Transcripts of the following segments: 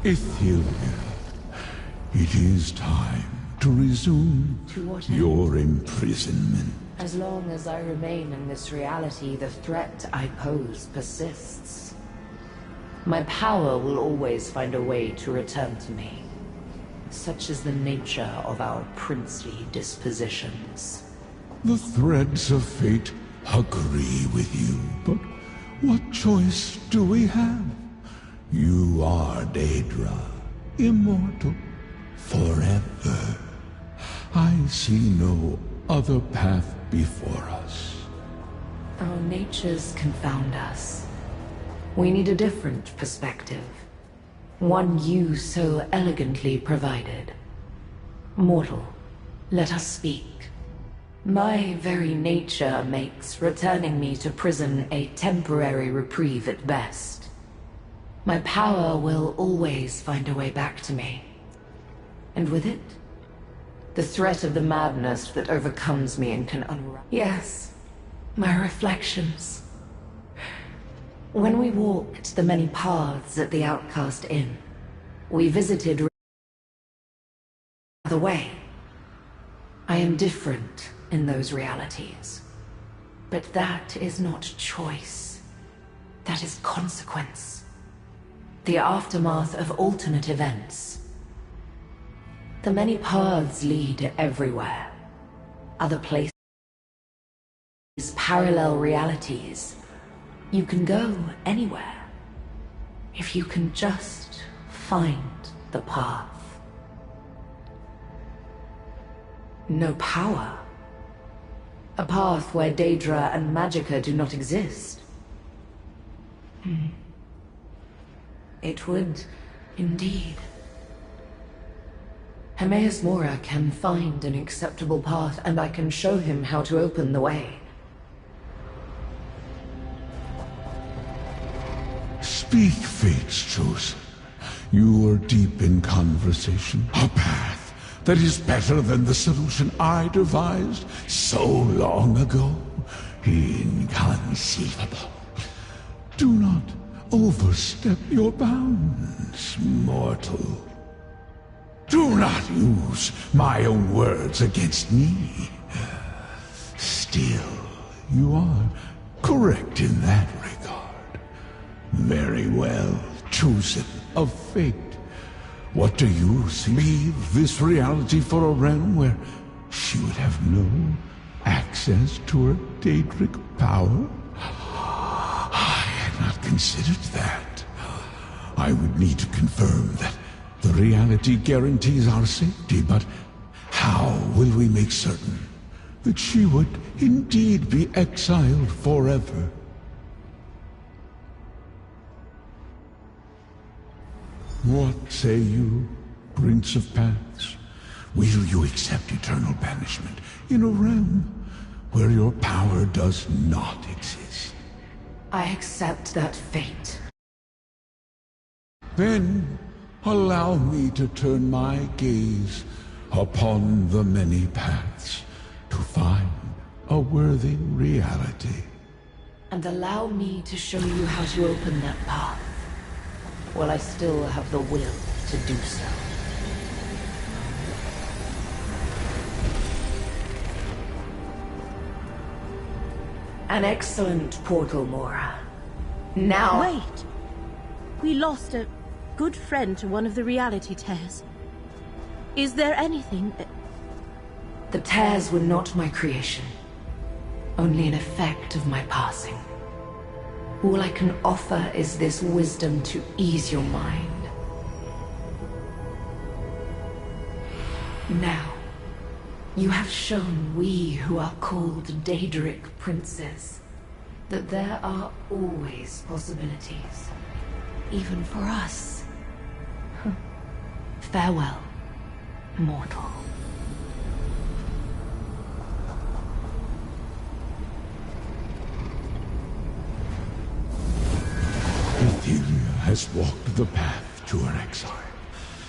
Ethelia, it is time to resume To what end? your imprisonment. As long as I remain in this reality, the threat I pose persists. My power will always find a way to return to me. Such is the nature of our princely dispositions. The threads of fate agree with you, but what choice do we have? You are Daedra, immortal, forever. I see no other path before us. Our natures confound us. We need a different perspective. One you so elegantly provided. Mortal, let us speak. My very nature makes returning me to prison a temporary reprieve at best. My power will always find a way back to me. And with it, the threat of the madness that overcomes me and can unwrap. Yes, my reflections. When we walked the many paths at the Outcast Inn, we visited the way. I am different in those realities. But that is not choice. That is consequence. The aftermath of alternate events. The many paths lead everywhere. Other places, parallel realities. You can go anywhere. If you can just find the path. No power. A path where Daedra and Magicka do not exist. It would, indeed. Hermaeus Mora can find an acceptable path, and I can show him how to open the way. Speak, Fate's chosen. You are deep in conversation. A path that is better than the solution I devised so long ago. Inconceivable. Do not overstep your bounds, mortal. Do not use my own words against me. Still, you are correct in that regard. Very well, chosen of fate. What do you see? Leave this reality for a realm where she would have no access to her Daedric power? I had not considered that. I would need to confirm that the reality guarantees our safety, but how will we make certain that she would indeed be exiled forever? What say you, Prince of Paths? Will you accept eternal banishment in a realm where your power does not exist? I accept that fate. Then allow me to turn my gaze upon the many paths to find a worthy reality. And allow me to show you how to open that path. While I still have the will to do so. An excellent portal, Mora. Now... Wait! We lost a good friend to one of the reality tears. Is there anything... The tears were not my creation. Only an effect of my passing. All I can offer is this wisdom to ease your mind. Now, you have shown we who are called Daedric princes that there are always possibilities, even for us. Farewell, mortal. Ethelia has walked the path to her exile.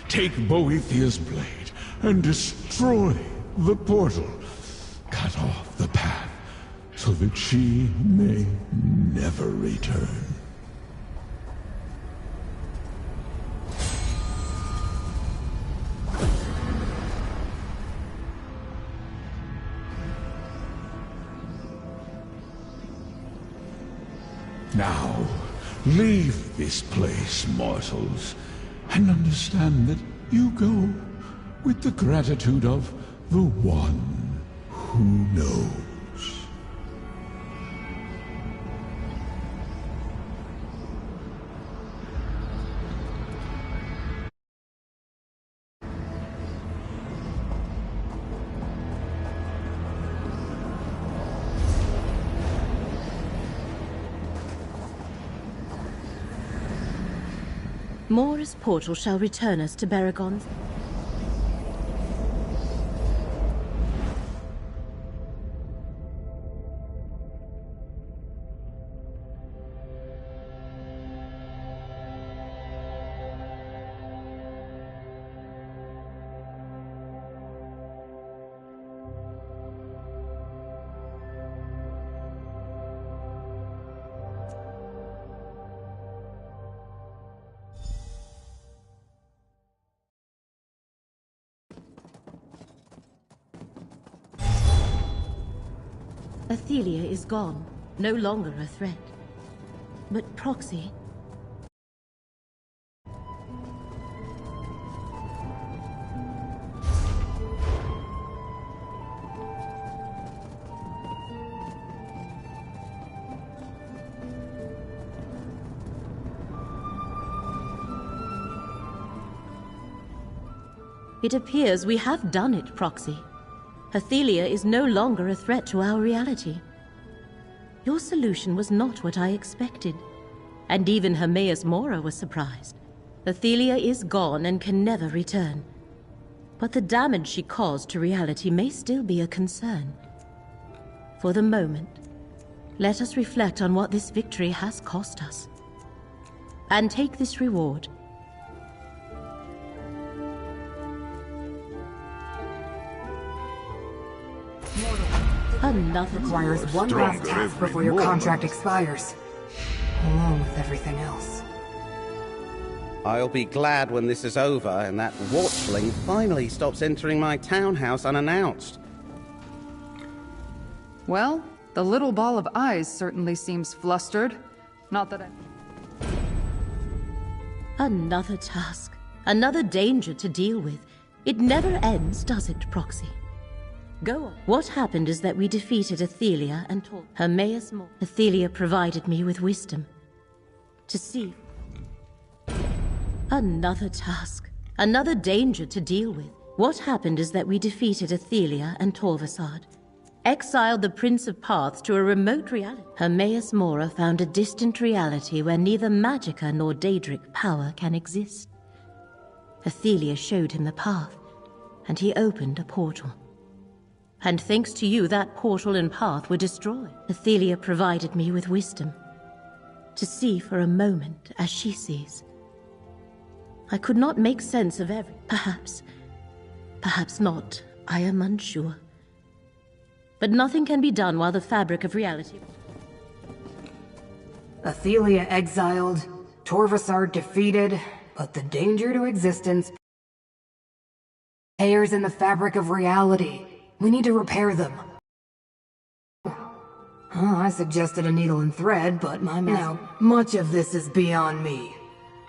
Take Boethiah's blade and destroy the portal. Cut off the path so that she may never return. Now, leave this place, mortals, and understand that you go with the gratitude of the one who knows. Mora's portal shall return us to Baragon's. Athelia is gone, no longer a threat. But Proxy... It appears we have done it, Proxy. Athelia is no longer a threat to our reality. Your solution was not what I expected, and even Hermaeus Mora was surprised. Athelia is gone and can never return. But the damage she caused to reality may still be a concern. For the moment, let us reflect on what this victory has cost us, and take this reward. Another Requires one last task before your contract expires, along with everything else. I'll be glad when this is over and that watchling finally stops entering my townhouse unannounced. Well, the little ball of eyes certainly seems flustered. Not that I... Another task. Another danger to deal with. It never ends, does it, Proxy? Go on. What happened is that we defeated Athelia and taught Hermaeus Mora. Athelia provided me with wisdom. To see... Another task. Another danger to deal with. What happened is that we defeated Athelia and Torvasad. Exiled the Prince of Paths to a remote reality. Hermaeus Mora found a distant reality where neither Magicka nor Daedric power can exist. Athelia showed him the path, and he opened a portal. And thanks to you, that portal and path were destroyed. Athelia provided me with wisdom. To see for a moment as she sees. I could not make sense of every... Perhaps not. I am unsure. But nothing can be done while the fabric of reality... Athelia exiled, Torvasard defeated, but the danger to existence... Tears in the fabric of reality. We need to repair them. I suggested a needle and thread, but now, much of this is beyond me.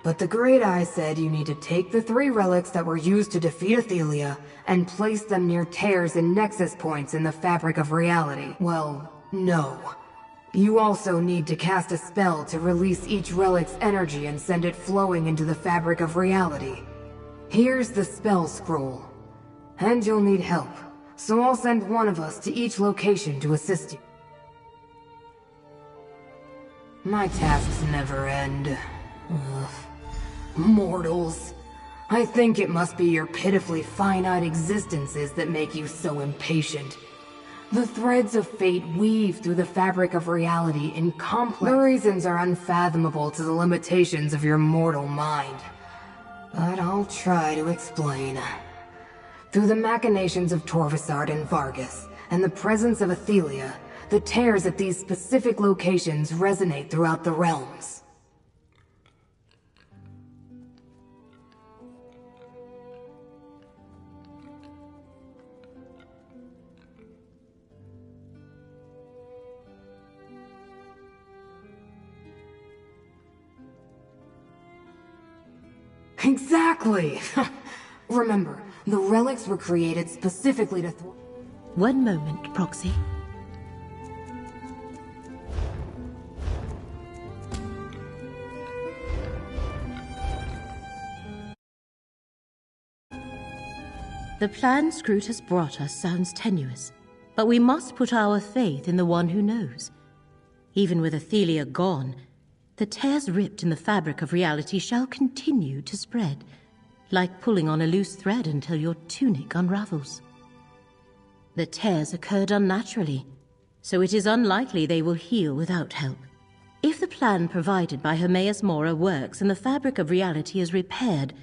But the Great Eye said you need to take the 3 relics that were used to defeat Athelia and place them near tears and nexus points in the fabric of reality. Well, no. You also need to cast a spell to release each relic's energy and send it flowing into the fabric of reality. Here's the spell scroll. And you'll need help. So I'll send one of us to each location to assist you. My tasks never end. Ugh. Mortals. I think it must be your pitifully finite existences that make you so impatient. The threads of fate weave through the fabric of reality in complex... The reasons are unfathomable to the limitations of your mortal mind. But I'll try to explain. Through the machinations of Torvasard and Vargas, and the presence of Athelia, the tears at these specific locations resonate throughout the realms. Exactly! Remember, the relics were created specifically to One moment, Proxy. The plan Scroot has brought us sounds tenuous, but we must put our faith in the one who knows. Even with Athelia gone, the tears ripped in the fabric of reality shall continue to spread, like pulling on a loose thread until your tunic unravels. The tears occurred unnaturally, so it is unlikely they will heal without help. If the plan provided by Hermaeus Mora works and the fabric of reality is repaired,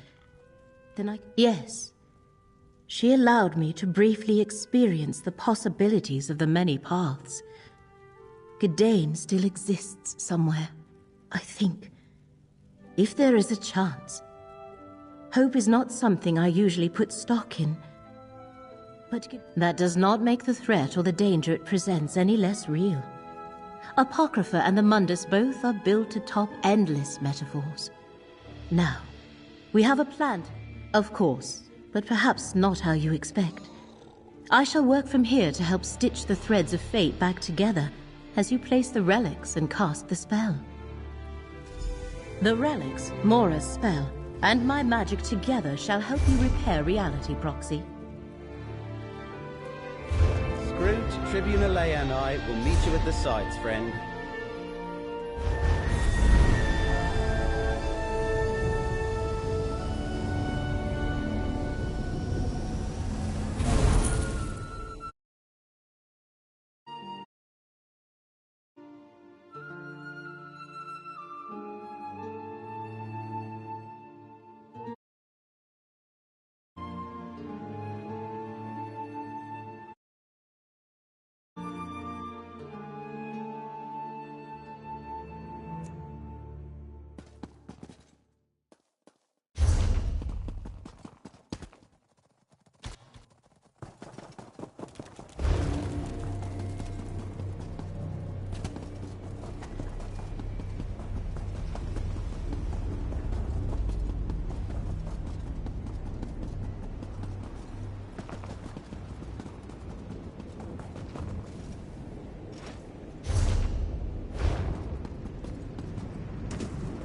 then Yes. She allowed me to briefly experience the possibilities of the many paths. Gidane still exists somewhere, I think. If there is a chance. Hope is not something I usually put stock in. But that does not make the threat or the danger it presents any less real. Apocrypha and the Mundus both are built atop endless metaphors. Now, we have a plan, of course, but perhaps not how you expect. I shall work from here to help stitch the threads of fate back together as you place the relics and cast the spell. The relics, Mora's spell, and my magic together shall help you repair reality, Proxy. Scroot, Tribuna and I will meet you at the sites, friend.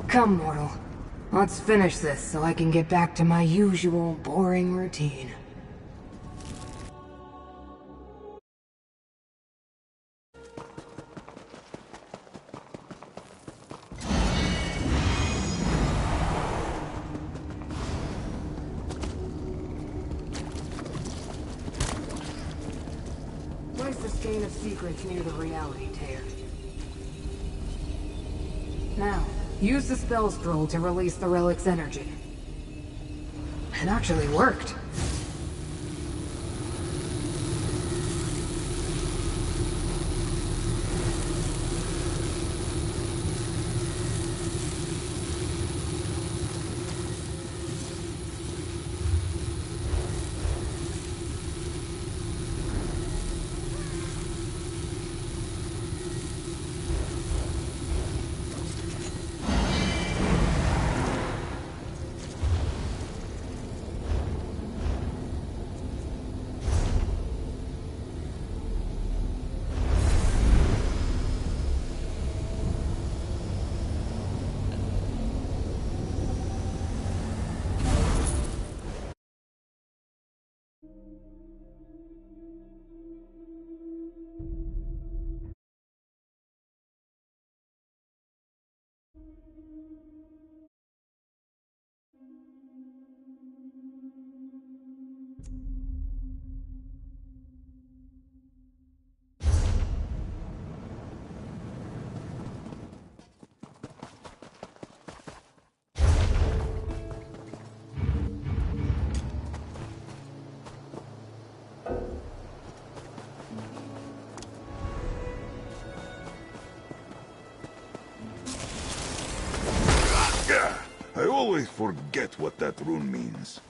Come, mortal. Let's finish this so I can get back to my usual boring routine. Place the skein of secrets near the reality tear. Now, use the spell scroll to release the relic's energy. It actually worked. I always forget what that rune means.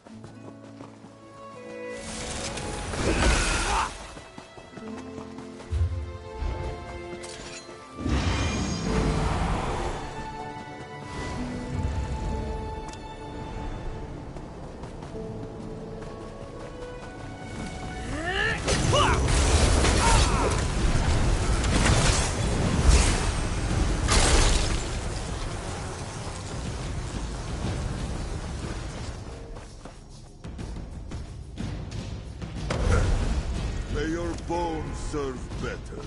deserve better.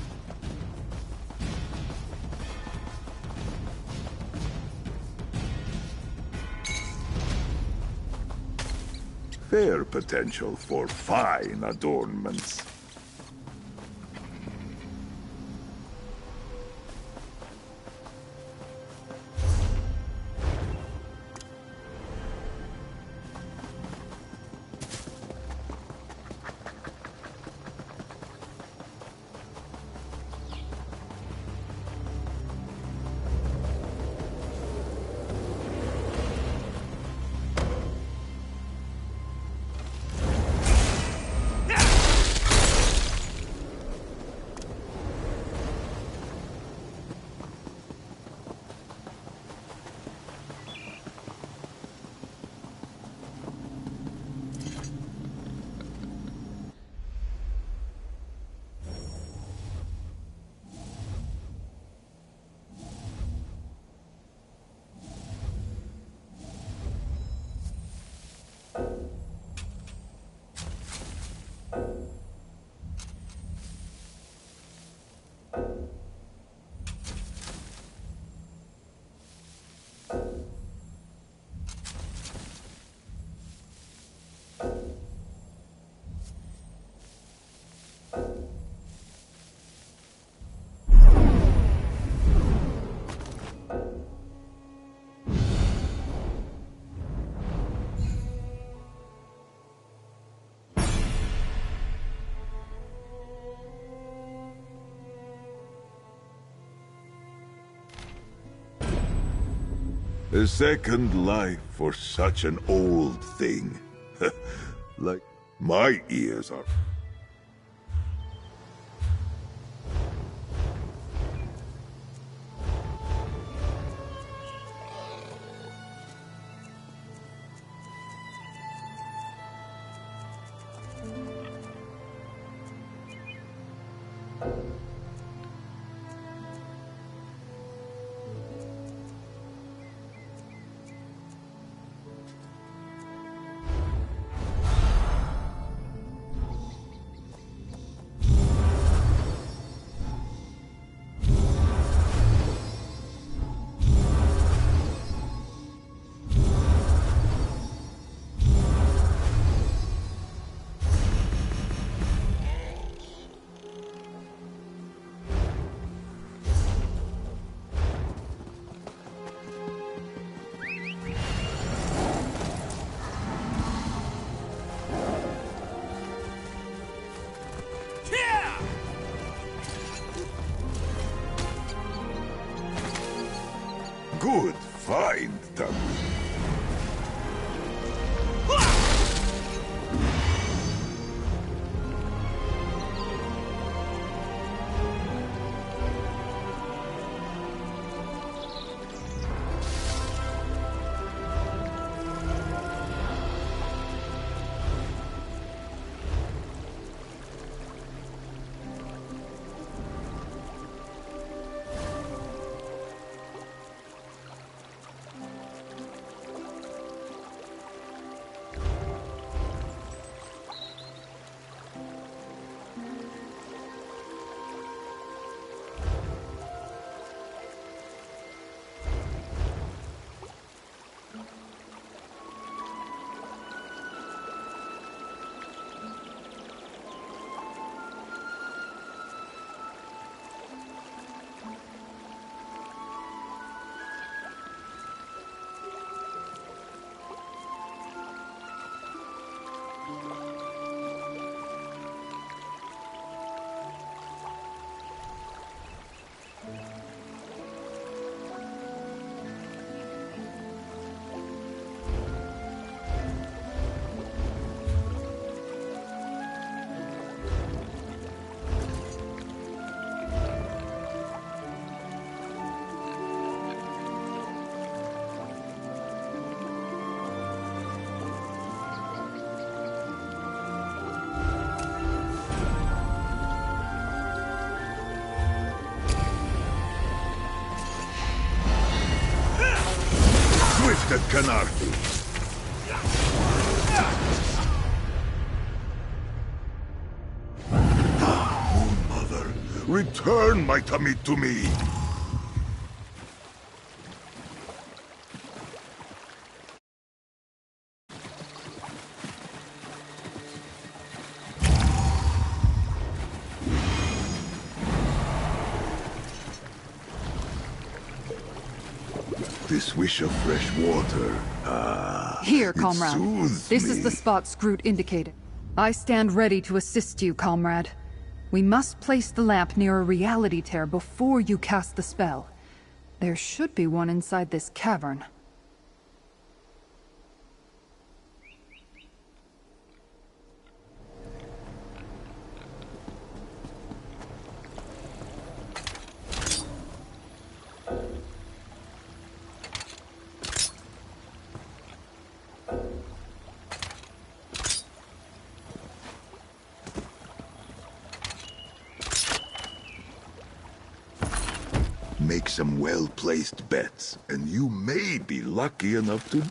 Fair potential for fine adornments. A second life for such an old thing. Like, my ears are... Good find, Tamu. Twisted Canarthi. Return my tummy to me! This wish of fresh water. Here, it comrade. soothes This is me. the spot Scroot indicated. I stand ready to assist you, comrade. We must place the lamp near a reality tear before you cast the spell. There should be one inside this cavern. Make some well-placed bets, and you may be lucky enough to...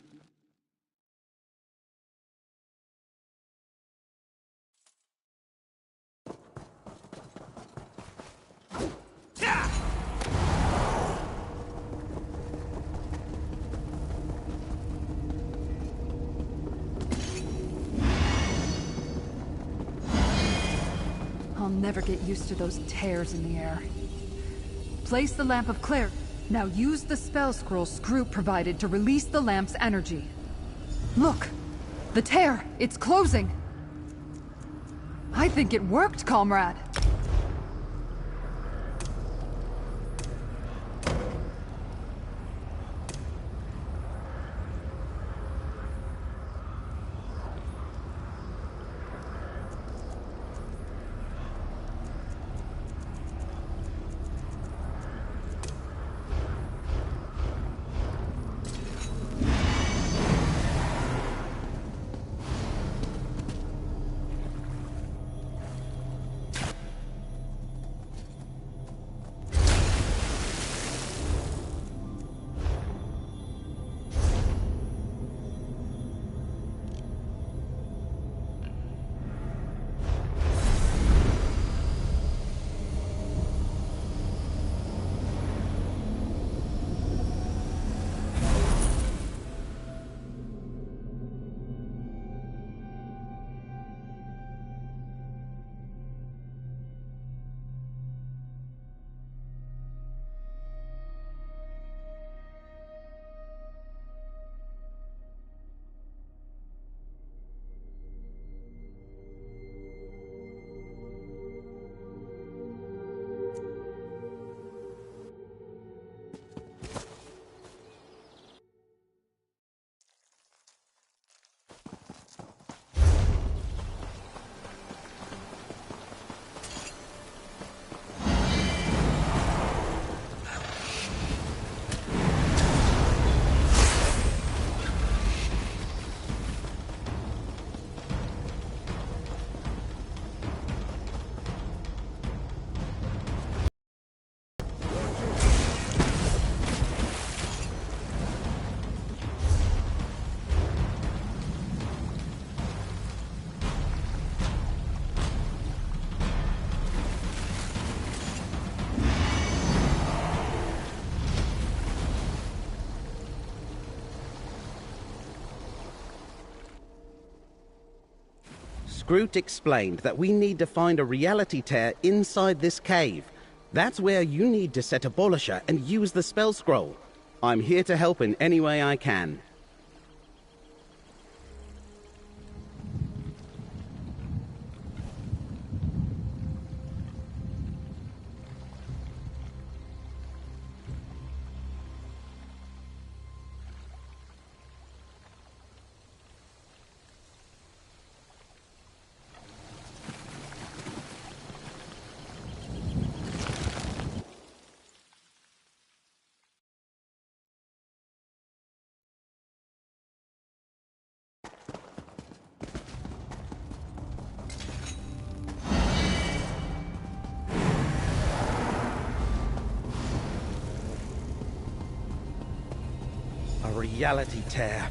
I'll never get used to those tears in the air. Place the Lamp of Clarity. Now use the spell scroll Scroot provided to release the lamp's energy. Look! The tear! It's closing! I think it worked, comrade! Scroot explained that we need to find a reality tear inside this cave. That's where you need to set Abolisher and use the spell scroll. I'm here to help in any way I can. Reality tear.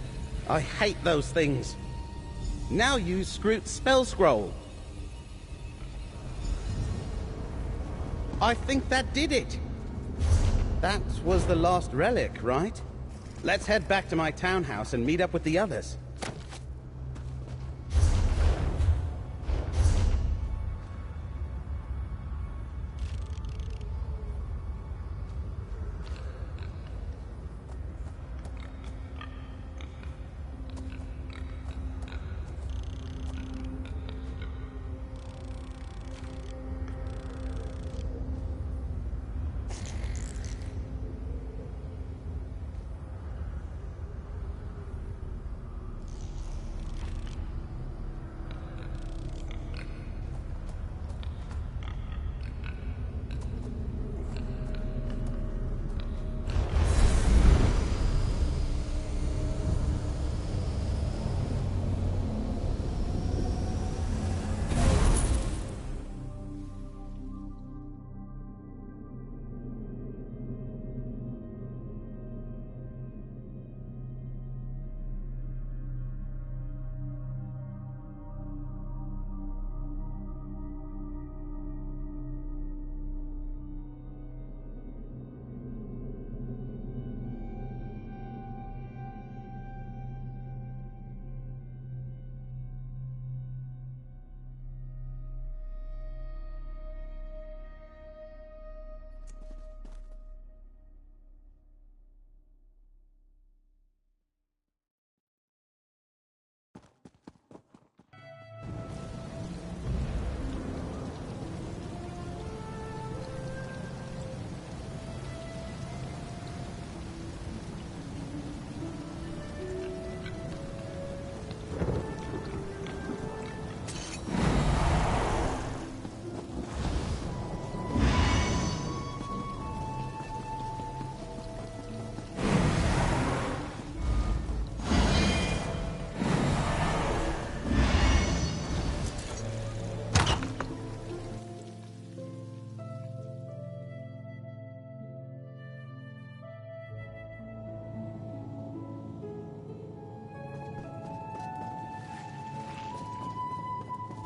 I hate those things. Now use Scroot's spell scroll. I think that did it. That was the last relic, right? Let's head back to my townhouse and meet up with the others.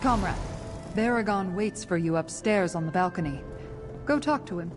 Comrade, Baragon waits for you upstairs on the balcony. Go talk to him.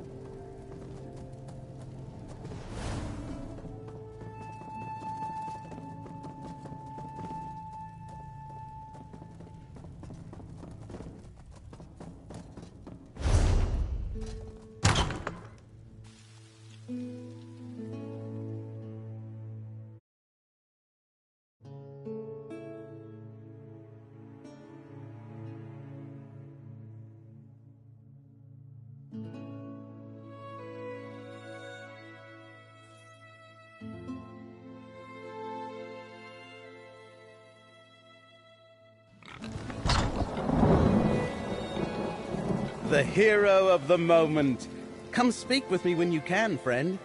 The hero of the moment. Come speak with me when you can, friend.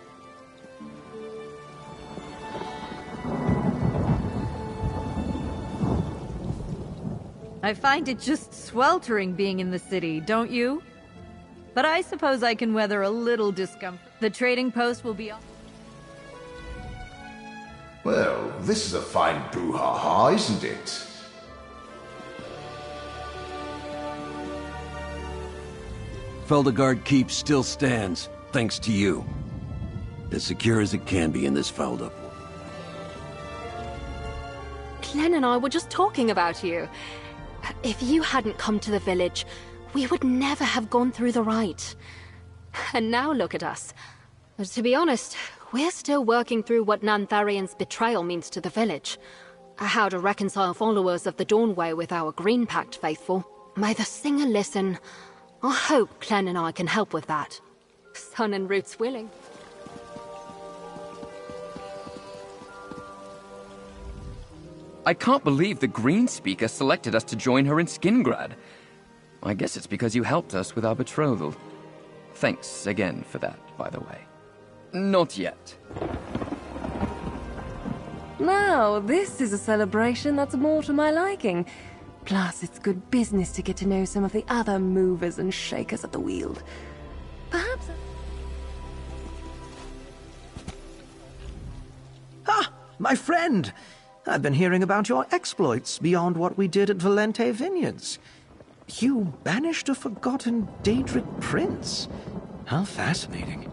I find it just sweltering being in the city, don't you? But I suppose I can weather a little discomfort. The trading post will be on. Well, this is a fine brouhaha, isn't it? Feldergard Keep still stands, thanks to you. As secure as it can be in this fouled up. Glenn and I were just talking about you. If you hadn't come to the village, we would never have gone through the rite. And now look at us. To be honest, we're still working through what Nantharian's betrayal means to the village. How to reconcile followers of the Dawnway with our Green Pact faithful. May the singer listen. I hope Glenn and I can help with that. Sun and Roots willing. I can't believe the Green Speaker selected us to join her in Skingrad. I guess it's because you helped us with our betrothal. Thanks again for that, by the way. Not yet. Now, this is a celebration that's more to my liking. Plus, it's good business to get to know some of the other movers and shakers at the wheel. Perhaps... Ah, my friend! I've been hearing about your exploits beyond what we did at Valente Vineyards. You banished a forgotten Daedric prince. How fascinating.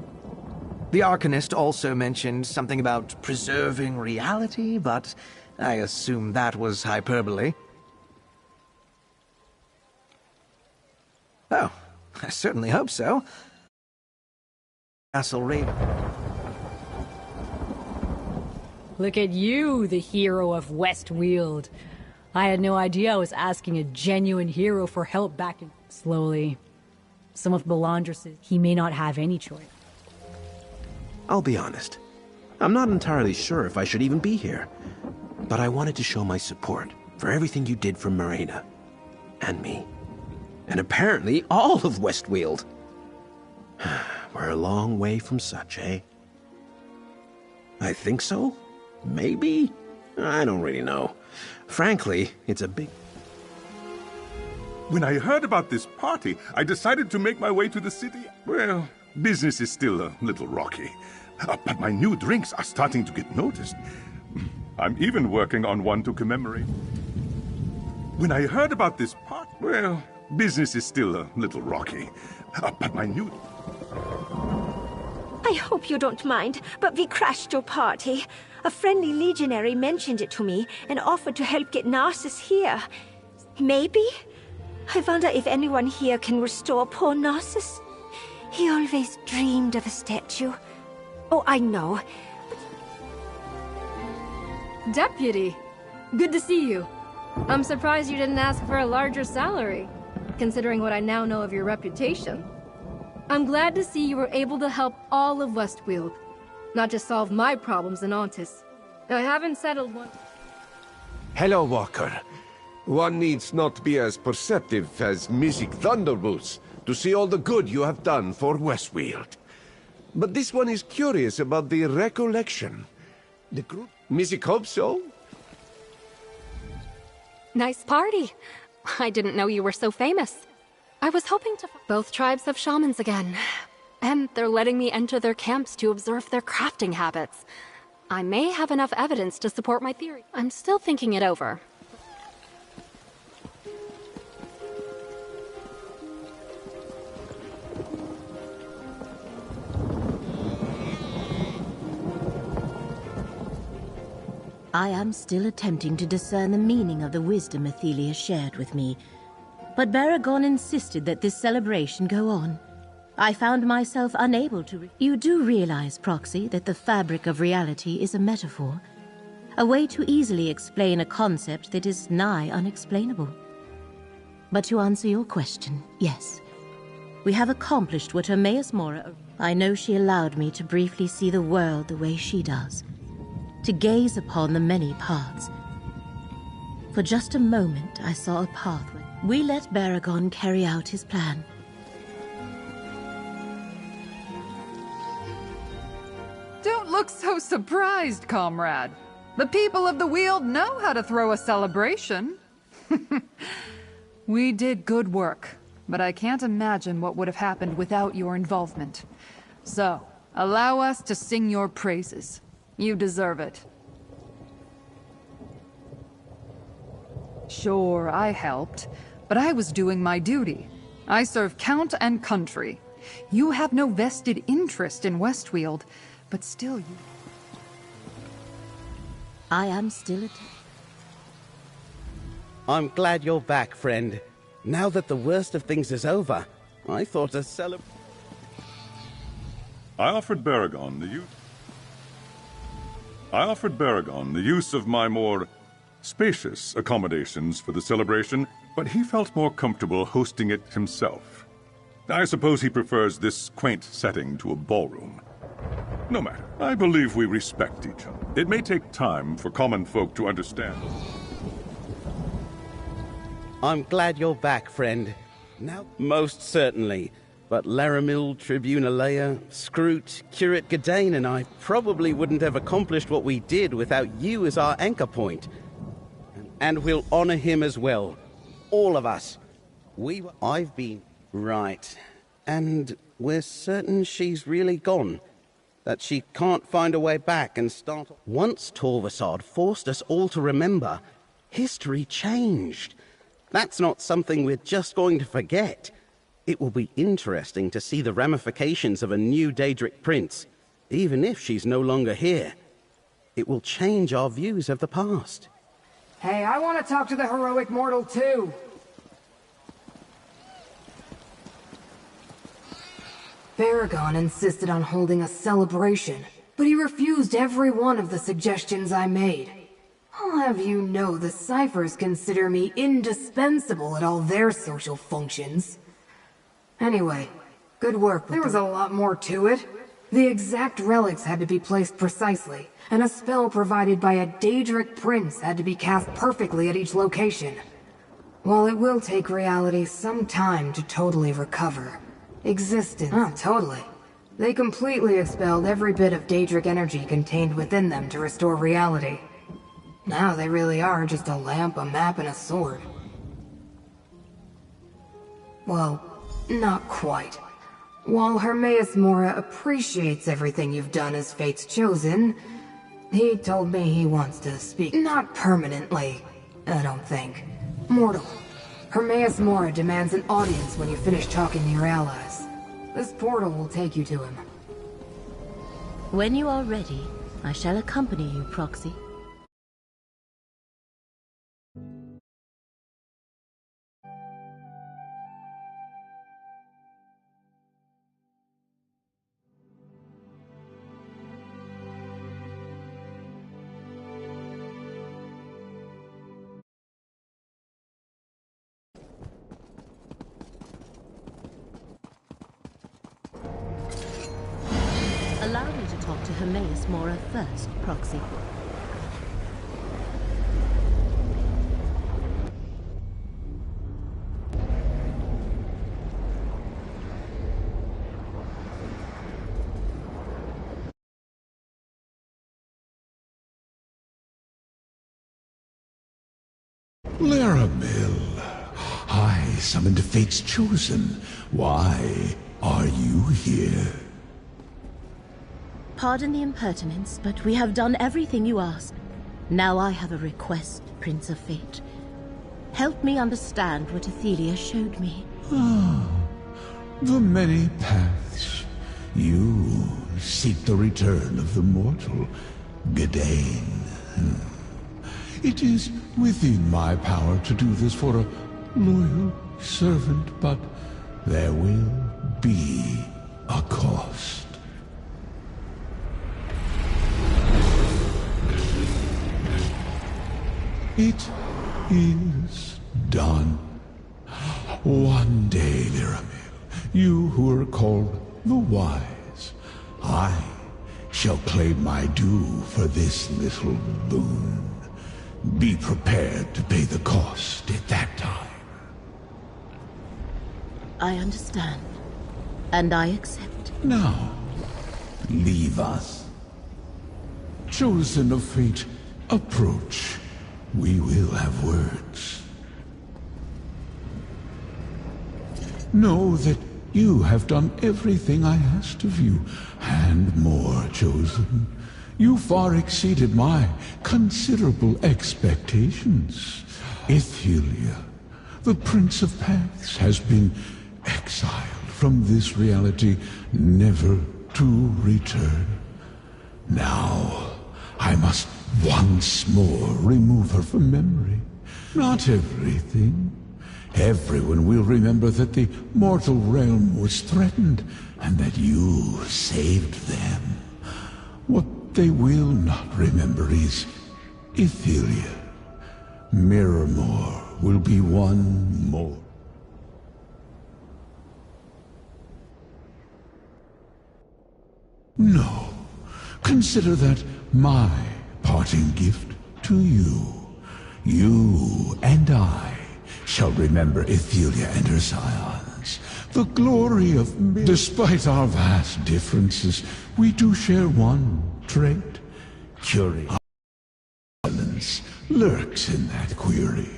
The Arcanist also mentioned something about preserving reality, but I assume that was hyperbole. Oh, I certainly hope so. Castle Raven. Look at you, the hero of Westweald. I had no idea I was asking a genuine hero for help back in... Slowly. Some of Belandris' he may not have any choice. I'll be honest. I'm not entirely sure if I should even be here. But I wanted to show my support for everything you did for Marina. And me. And apparently all of Westweald. We're a long way from such, eh? I think so? Maybe? I don't really know. Frankly, it's a big... When I heard about this party, I decided to make my way to the city. Well, business is still a little rocky. But my new drinks are starting to get noticed. I'm even working on one to commemorate. When I heard about this party... Well, business is still a little rocky. But my new... I hope you don't mind, but we crashed your party. A friendly legionary mentioned it to me and offered to help get Narcissus here. Maybe? I wonder if anyone here can restore poor Narcissus. He always dreamed of a statue. Oh, I know. Deputy, good to see you. I'm surprised you didn't ask for a larger salary, considering what I now know of your reputation. I'm glad to see you were able to help all of Westweald, not just solve my problems in Ontis. I haven't settled one... Hello, Walker. One needs not be as perceptive as Mystic Thunderboots to see all the good you have done for Westweald. But this one is curious about the recollection. The group... Mystic hopes so? Nice party. I didn't know you were so famous. I was hoping to... Both tribes have shamans again. And they're letting me enter their camps to observe their crafting habits. I may have enough evidence to support my theory. I'm still thinking it over. I am still attempting to discern the meaning of the wisdom Athelia shared with me, but Baragon insisted that this celebration go on. I found myself unable to... You do realize, Proxy, that the fabric of reality is a metaphor, a way to easily explain a concept that is nigh unexplainable. But to answer your question, yes. We have accomplished what Hermaeus Mora... I know she allowed me to briefly see the world the way she does, to gaze upon the many paths. For just a moment, I saw a pathway. We let Baragon carry out his plan. Don't look so surprised, comrade. The people of the Weald know how to throw a celebration. We did good work, but I can't imagine what would have happened without your involvement. So, allow us to sing your praises. You deserve it. Sure, I helped, but I was doing my duty. I serve Count and Country. You have no vested interest in Westweald, but still you... I am still I'm glad you're back, friend. Now that the worst of things is over, I thought a celebration... I offered Baragon the use of my more spacious accommodations for the celebration, but he felt more comfortable hosting it himself. I suppose he prefers this quaint setting to a ballroom. No matter. I believe we respect each other. It may take time for common folk to understand. I'm glad you're back, friend. Now, most certainly. But Laramil, Tribune Alea, Scroot, Curate Gadain and I probably wouldn't have accomplished what we did without you as our anchor point. And we'll honor him as well. All of us. I've been... Right. And we're certain she's really gone. That she can't find a way back and start... Once Torvasod forced us all to remember, history changed. That's not something we're just going to forget. It will be interesting to see the ramifications of a new Daedric prince, even if she's no longer here. It will change our views of the past. Hey, I want to talk to the heroic mortal too. Farragon insisted on holding a celebration, but he refused every one of the suggestions I made. I'll have you know the Ciphers consider me indispensable at all their social functions. Anyway, good work. There was a lot more to it. The exact relics had to be placed precisely, and a spell provided by a Daedric prince had to be cast perfectly at each location. While it will take reality some time to totally recover, existence... Oh, totally. They completely expelled every bit of Daedric energy contained within them to restore reality. Now they really are just a lamp, a map, and a sword. Well, not quite. While Hermaeus Mora appreciates everything you've done as Fate's Chosen, he told me he wants to speak. Not permanently, I don't think. Mortal, Hermaeus Mora demands an audience when you finish talking to your allies. This portal will take you to him. When you are ready, I shall accompany you, Proxy. Allow me to talk to Hermaeus Mora first, Proxy. Laramil, I summoned Fate's Chosen. Why are you here? Pardon the impertinence, but we have done everything you asked. Now I have a request, Prince of Fate. Help me understand what Athelia showed me. Ah, the many paths. You seek the return of the mortal, Gadain. It is within my power to do this for a loyal servant, but there will be a cost. It is done. One day, Laramil, you who are called the Wise, I shall claim my due for this little boon. Be prepared to pay the cost at that time. I understand, and I accept. Now, leave us. Chosen of Fate, approach. We will have words. Know that you have done everything I asked of you, and more, Chosen. You far exceeded my considerable expectations. Athelia, the Prince of Paths, has been exiled from this reality, never to return. Now, I must once more remove her from memory. Not everything. Everyone will remember that the mortal realm was threatened, and that you saved them. What they will not remember is Athelia. Miramore will be one more. No. Consider that my parting gift to you. You and I shall remember Athelia and her scions. The glory of me. Despite our vast differences, we do share one trait. Curiosity lurks in that query.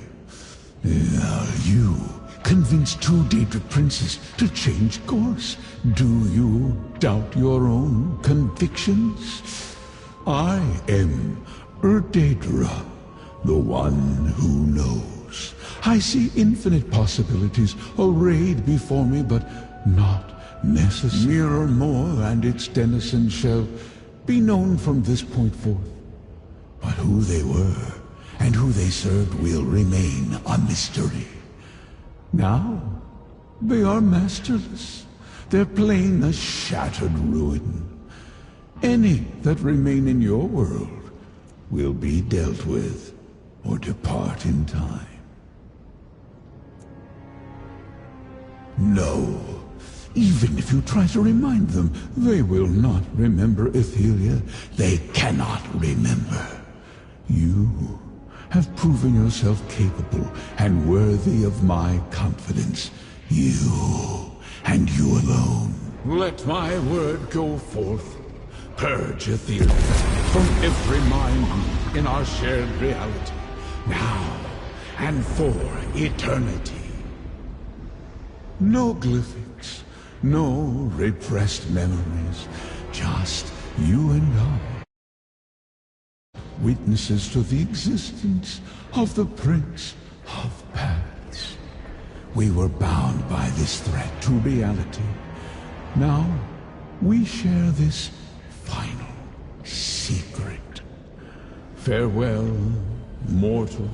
Now you convinced two Daedric princes to change course. Do you doubt your own convictions? I am Daedra, the one who knows. I see infinite possibilities arrayed before me, but not necessary. Mirror Moor and its denizens shall be known from this point forth. But who they were and who they served will remain a mystery. Now, they are masterless. Their plane a shattered ruin. Any that remain in your world will be dealt with or depart in time. No. Even if you try to remind them, they will not remember Ethelia. They cannot remember. You have proven yourself capable and worthy of my confidence. You, and you alone. Let my word go forth. Purge Ethelia from every mind in our shared reality, now and for eternity. No glyphics, no repressed memories, just you and I. Witnesses to the existence of the Prince of Paths. We were bound by this threat to reality. Now, we share this final secret. Farewell, mortal.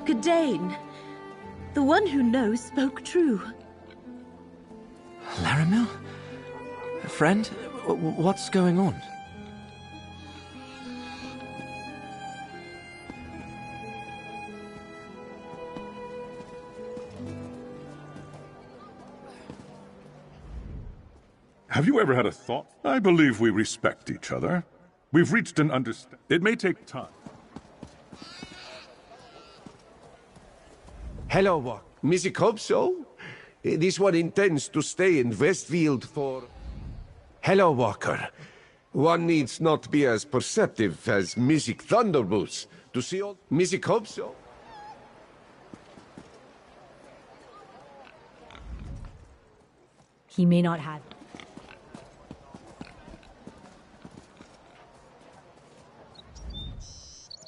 Gadain, the one who knows spoke true. Laramil? Friend, what's going on? Have you ever had a thought? I believe we respect each other. We've reached an understanding. It may take time. Hello, Walk. Music hope so? This one intends to stay in Westfield for... Hello, Walker. One needs not be as perceptive as Music Thunderboots to see all... Music hope so? He may not have.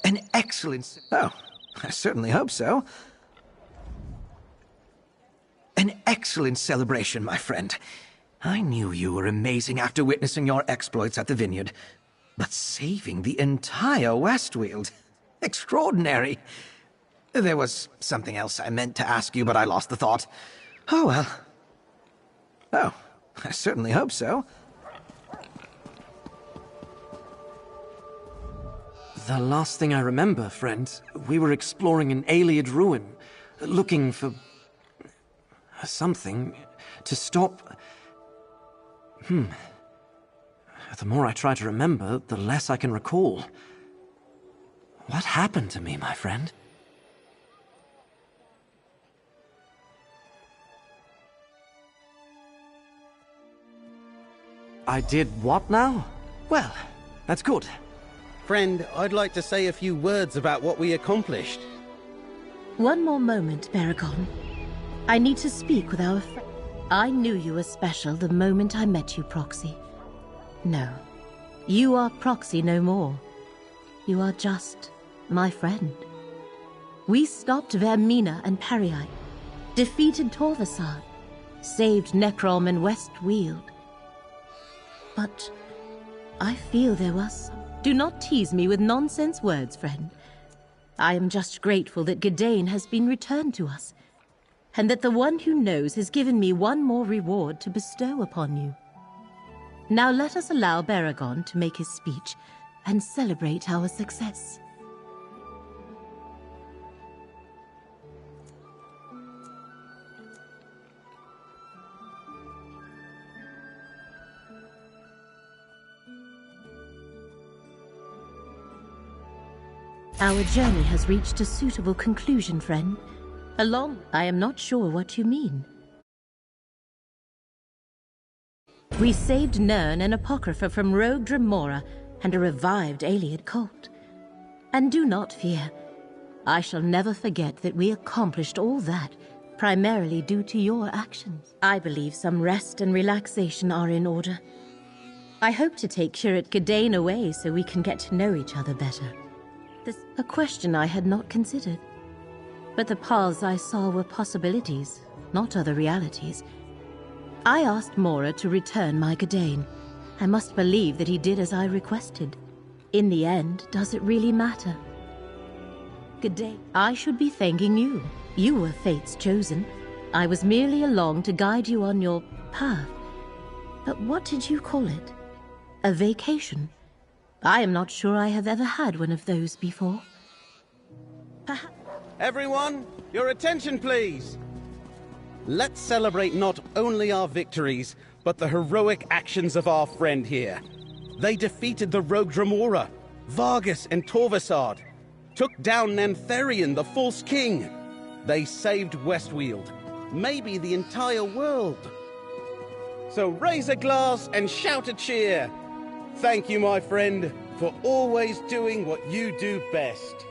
An excellent... Oh, I certainly hope so. An excellent celebration, my friend. I knew you were amazing after witnessing your exploits at the vineyard. But saving the entire Westfield... extraordinary. There was something else I meant to ask you, but I lost the thought. Oh, well. Oh, I certainly hope so. The last thing I remember, friend, we were exploring an Ayleid ruin, looking for... something to stop... The more I try to remember, the less I can recall. What happened to me, my friend? I did what now? Well, that's good. Friend, I'd like to say a few words about what we accomplished. One more moment, Baragon. I need to speak with our friend. I knew you were special the moment I met you, Proxy. No, you are Proxy no more. You are just my friend. We stopped Vermina and Pariai, defeated Torvasad, saved Necrom and Westfield. But I feel there was... Do not tease me with nonsense words, friend. I am just grateful that Gadain has been returned to us, and that the one who knows has given me one more reward to bestow upon you. Now let us allow Baragon to make his speech and celebrate our success. Our journey has reached a suitable conclusion, friend. I am not sure what you mean. We saved Nirn and Apocrypha from rogue Dremora and a revived Ayleid cult. And do not fear. I shall never forget that we accomplished all that primarily due to your actions. I believe some rest and relaxation are in order. I hope to take Curate Gadain away so we can get to know each other better. This is a question I had not considered. But the paths I saw were possibilities, not other realities. I asked Mora to return my Gadain. I must believe that he did as I requested. In the end, does it really matter? Gadain, I should be thanking you. You were Fate's chosen. I was merely along to guide you on your path. But what did you call it? A vacation? I am not sure I have ever had one of those before. Perhaps... Everyone, your attention please! Let's celebrate not only our victories, but the heroic actions of our friend here. They defeated the rogue Dremora, Vargas and Torvasard, took down Nantherion, the false king. They saved Westweald, maybe the entire world. So raise a glass and shout a cheer. Thank you, my friend, for always doing what you do best.